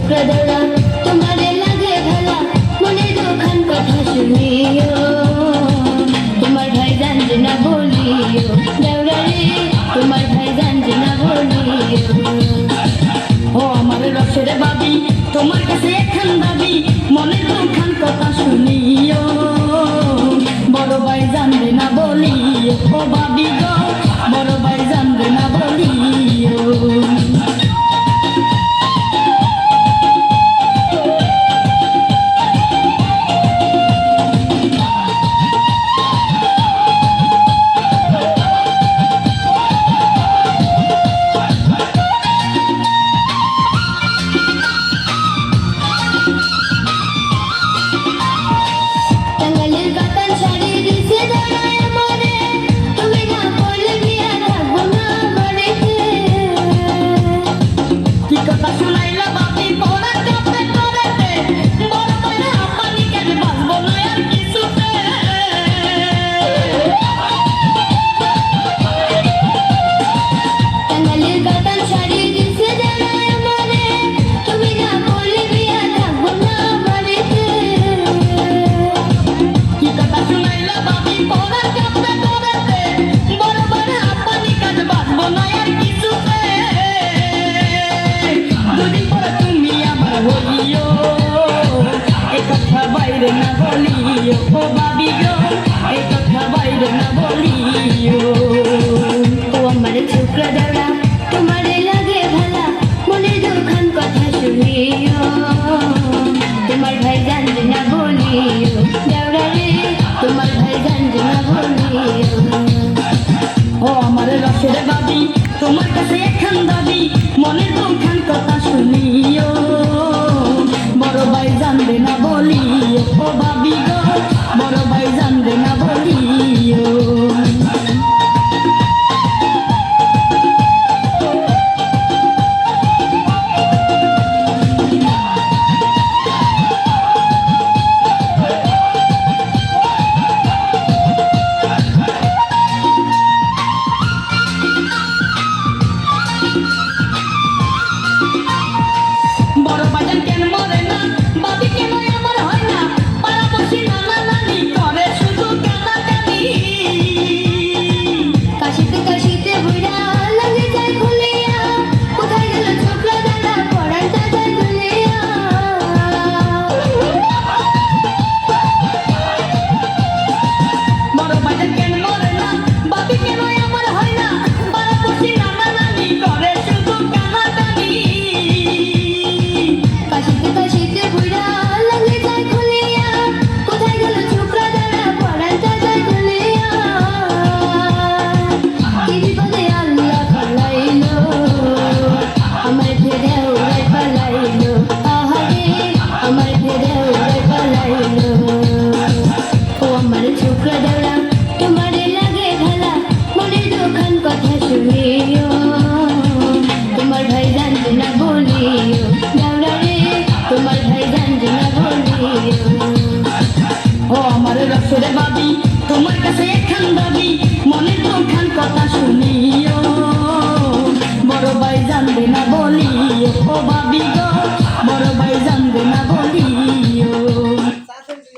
ছোকরা দৌড়া তোমারে লাগে ভালা মনে দুখান কথা শুনিও তোমার ভাই জানবে না বলিও দেওরা রে তোমার ভাই জানবে না বলিও ও আমার রসের বাবি তোমার কাছে এখন দাবি মনে দুখান কথা শুনিও বড় ভাই জানবে না বলিও ও বাবি গো বড় ভাই জানবে না বলিও টাঙ্গাইলের কাতান শাড়ি দিছে দাঁড়ায় আমারে তুমি না পড়লে বিয়া থাকবো না বাড়িতে কি কথা শুনাইলা বাবি পড়া কাপে করেতে বড় করে আপানি কেন বাঁচবো না আর কিছুতে টাঙ্গাইলের কাতান শাড়ি দিছে দাঁড়ায় আমারে তুমি না পড়লে বিয়া থাকবো না বাড়িতে কি কথা শুনাইলা বাবি পড়া কাপে করেতে বড় করে আপানি কেন বাঁচবো না আর কিছুতে দুদিন পরে তুমি আমার হইও এ কথা বাইরে না বলিও ও বাবি গো এ কথা বাইরে না বলিও ও আমার ছোকরা দৌড়া তোমারে লাগে ভালা মনে দুখান কথা শুনিও তোমার ভাই জানবে না বলিও দেওরা রে তোমার ভাই জানবে না বলিও ও আমার রসের বাবি তোমার কাছে এখন দাবি মনের দুখান কথা শুনিও বড় ভাই জানবে না বলিও ও বাবি গো বড় ভাই জানবে না বলিও বড় বাজান কেন মরে না বাবি কেন আমার হয় না পাড়া বসি নানা নানি করে শুধু কানাকানি কাশিতে কাশিতে বুড়া লাগে যায় খুলিয়া কোথায় গেল ছোকরা দাদা পড়াটা যায় খুলিয়া বড় বাজান কেন মরে না বাবি কেন আমার হয় না পাড়া বসি নানা নানি করে শুধু কানাকানি কাশিতে কাশিতে বুড়া লাগে যায় খুলিয়া কোথায় গেল ছোকরা দাদা পড়াটা যায় খুলিয়া কি বিপদে আল্লাহ পালাইলো আমার ফেরে উড়াই পালাইলো আহারে আমার ফেরে উড়াই পালাইলো ও আমার ছোকরা দৌড়া তোমারে লাগে ভালা মনের দুখান কথা শুনিও তোমার ভাই জানবে না বলিও দৌড়া রে তোমার ভাই জানবে না বলিও ও আমার রসের বাবি তোমার কাছে এখন দাবি মনের দুখান কথা শুনিও বড় ভাই জানবে না বলিও ও বাবি গো